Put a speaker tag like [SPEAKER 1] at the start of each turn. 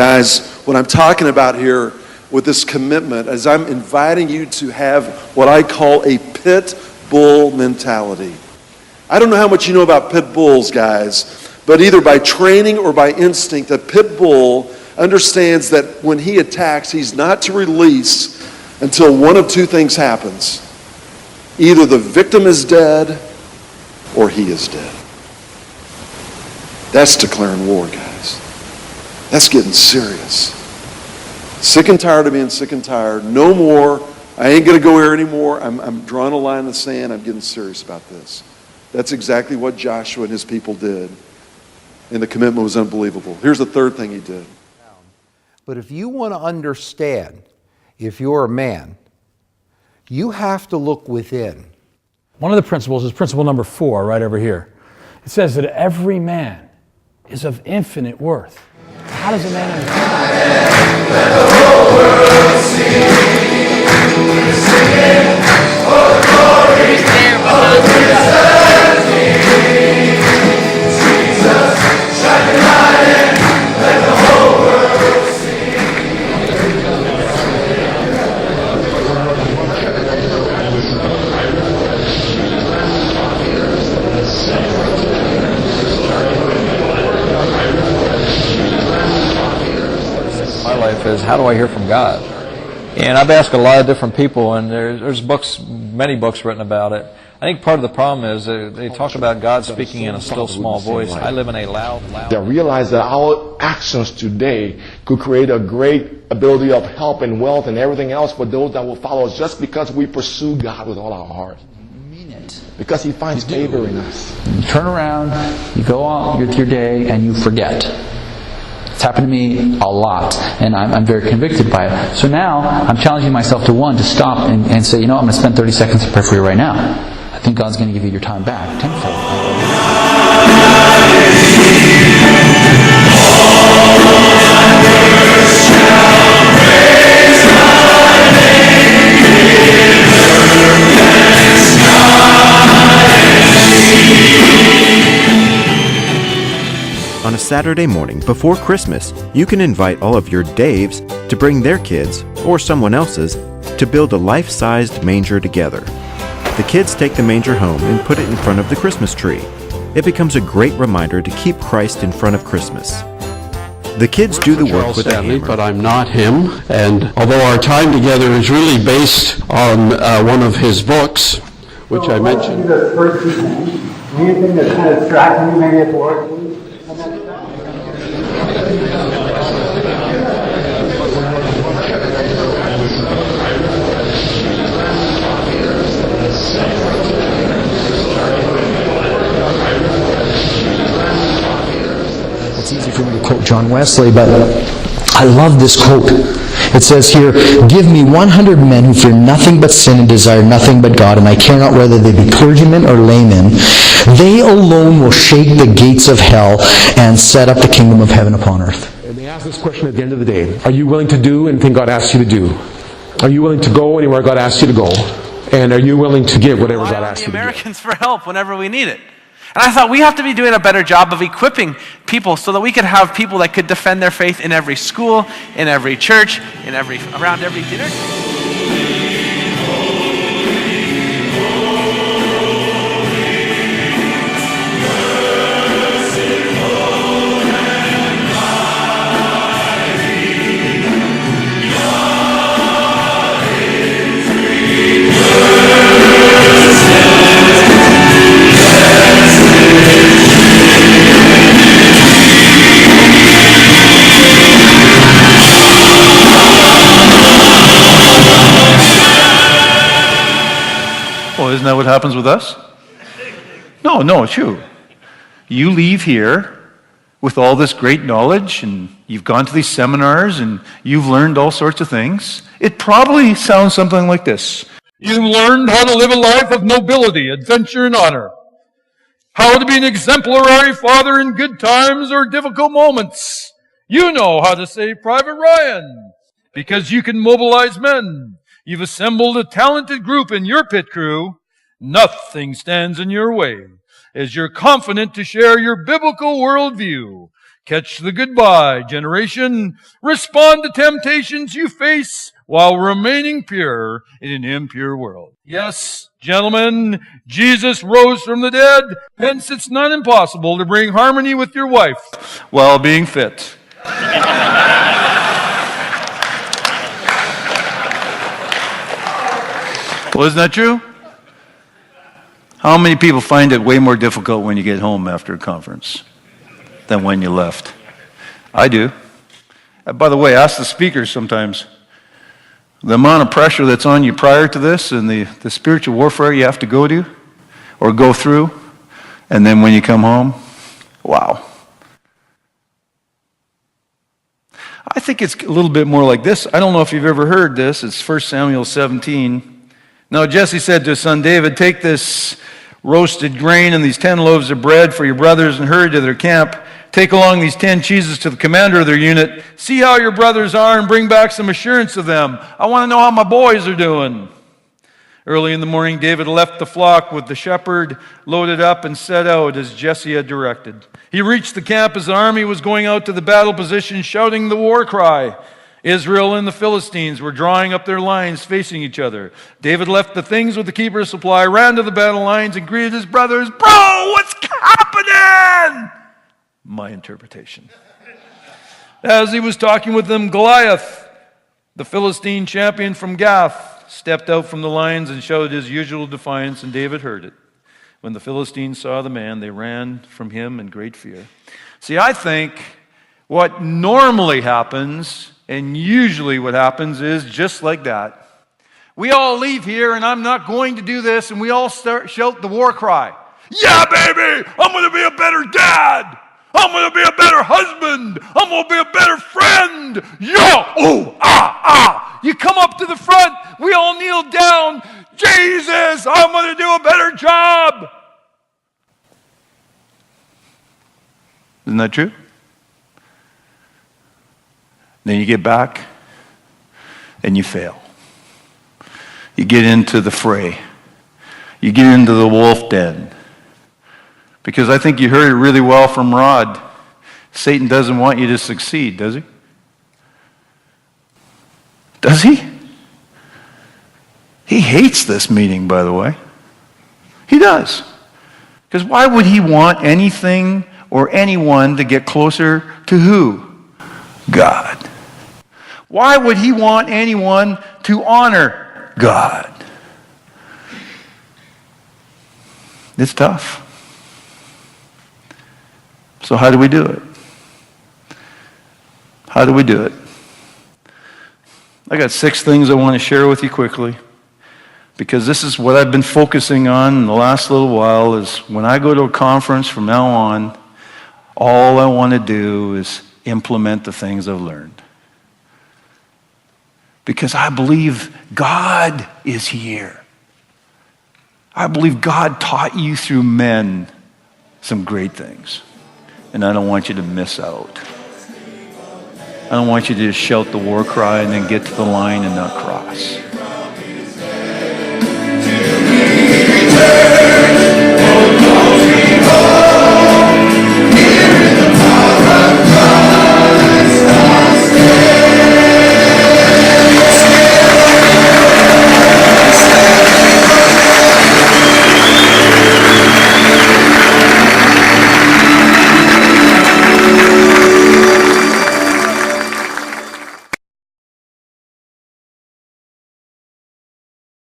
[SPEAKER 1] Guys, what I'm talking about here with this commitment is I'm inviting you to have what I call a pit bull mentality. I don't know how much you know about pit bulls, guys, but either by training or by instinct, a pit bull understands that when he attacks, he's not to release until one of two things happens. Either the victim is dead or he is dead. That's declaring war, guys. That's getting serious. Sick and tired of being sick and tired. No more. I ain't going to go here anymore. I'm drawing a line in the sand. I'm getting serious about this. That's exactly what Joshua and his people did. And the commitment was unbelievable. Here's the third thing he did.
[SPEAKER 2] But if you want to understand, if you're a man, you have to look within.
[SPEAKER 3] One of the principles is principle number 4, right over here. It says that every man is of infinite worth. How does a man understand? Let the whole world sing, oh glory, Jesus, shine your light in, let the whole world sing.
[SPEAKER 4] My life is, how do I hear from God? And I've asked a lot of different people, and there's books, many books written about it. I think part of the problem is they talk about God speaking in a still small voice. I live in a loud.
[SPEAKER 5] They realize that our actions today could create a great ability of help and wealth and everything else for those that will follow us just because we pursue God with all our heart. Because He finds favor in us.
[SPEAKER 6] You turn around, you go on with your day, and you forget. It's happened to me a lot, and I'm very convicted by it. So now, I'm challenging myself to stop and say, I'm going to spend 30 seconds to pray for you right now. I think God's going to give you your time back tenfold.
[SPEAKER 7] On a Saturday morning before Christmas, you can invite all of your Daves to bring their kids, or someone else's, to build a life-sized manger together. The kids take the manger home and put it in front of the Christmas tree. It becomes a great reminder to keep Christ in front of Christmas. The kids do the work with a hammer.
[SPEAKER 8] But I'm not him, and although our time together is really based on one of his books, which I mentioned.
[SPEAKER 9] The first two things, anything that's kind of distracting you maybe at work.
[SPEAKER 10] It's easy for me to quote John Wesley, but I love this quote. It says here, "Give me 100 men who fear nothing but sin and desire nothing but God, and I care not whether they be clergymen or laymen. They alone will shake the gates of hell and set up the kingdom of heaven upon earth."
[SPEAKER 11] And they ask this question at the end of the day. Are you willing to do anything God asks you to do? Are you willing to go anywhere God asks you to go? And are you willing to give whatever God asks you to give?
[SPEAKER 12] Americans for help whenever we need it. And I thought we have to be doing a better job of equipping people so that we could have people that could defend their faith in every school, in every church, around every dinner.
[SPEAKER 13] Isn't that what happens with us? No, it's you. You leave here with all this great knowledge, and you've gone to these seminars, and you've learned all sorts of things. It probably sounds something like this.
[SPEAKER 14] You learned how to live a life of nobility, adventure, and honor. How to be an exemplary father in good times or difficult moments. You know how to save Private Ryan because you can mobilize men. You've assembled a talented group in your pit crew. Nothing stands in your way as you're confident to share your biblical worldview. Catch the goodbye generation. Respond to temptations you face while remaining pure in an impure world. Yes, gentlemen, Jesus rose from the dead. Hence, it's not impossible to bring harmony with your wife while being fit.
[SPEAKER 13] Well, isn't that true? How many people find it way more difficult when you get home after a conference than when you left? I do. By the way, ask the speakers sometimes. The amount of pressure that's on you prior to this and the spiritual warfare you have to go to or go through, and then when you come home, wow. I think it's a little bit more like this. I don't know if you've ever heard this. It's 1 Samuel 17. Now Jesse said to his son David, take this roasted grain and these 10 loaves of bread for your brothers and hurry to their camp. Take along these 10 cheeses to the commander of their unit. See how your brothers are and bring back some assurance of them. I want to know how my boys are doing. Early in the morning, David left the flock with the shepherd, loaded up, and set out as Jesse had directed. He reached the camp as the army was going out to the battle position, shouting the war cry. Israel and the Philistines were drawing up their lines facing each other. David left the things with the keeper's supply, ran to the battle lines, and greeted his brothers. Bro, what's happening? My interpretation. As he was talking with them, Goliath, the Philistine champion from Gath, stepped out from the lines and showed his usual defiance, and David heard it. When the Philistines saw the man, they ran from him in great fear. See, I think what normally happens, and usually what happens, is just like that. We all leave here, and I'm not going to do this, and we all shout the war cry. Yeah, baby, I'm going to be a better dad. I'm going to be a better husband. I'm going to be a better friend. Yeah, oh, You come up to the front. We all kneel down. Jesus, I'm going to do a better job. Isn't that true? Then you get back and you fail. You get into the fray. You get into the wolf den. Because I think you heard it really well from Rod. Satan doesn't want you to succeed, does he? Does he? He hates this meeting, by the way. He does. Because why would he want anything or anyone to get closer to who? God. Why would he want anyone to honor God? It's tough. So how do we do it? How do we do it? I got 6 things I want to share with you quickly, because this is what I've been focusing on in the last little while. Is when I go to a conference from now on, all I want to do is implement the things I've learned. Because I believe God is here. I believe God taught you through men some great things. And I don't want you to miss out. I don't want you to just shout the war cry and then get to the line and not cross.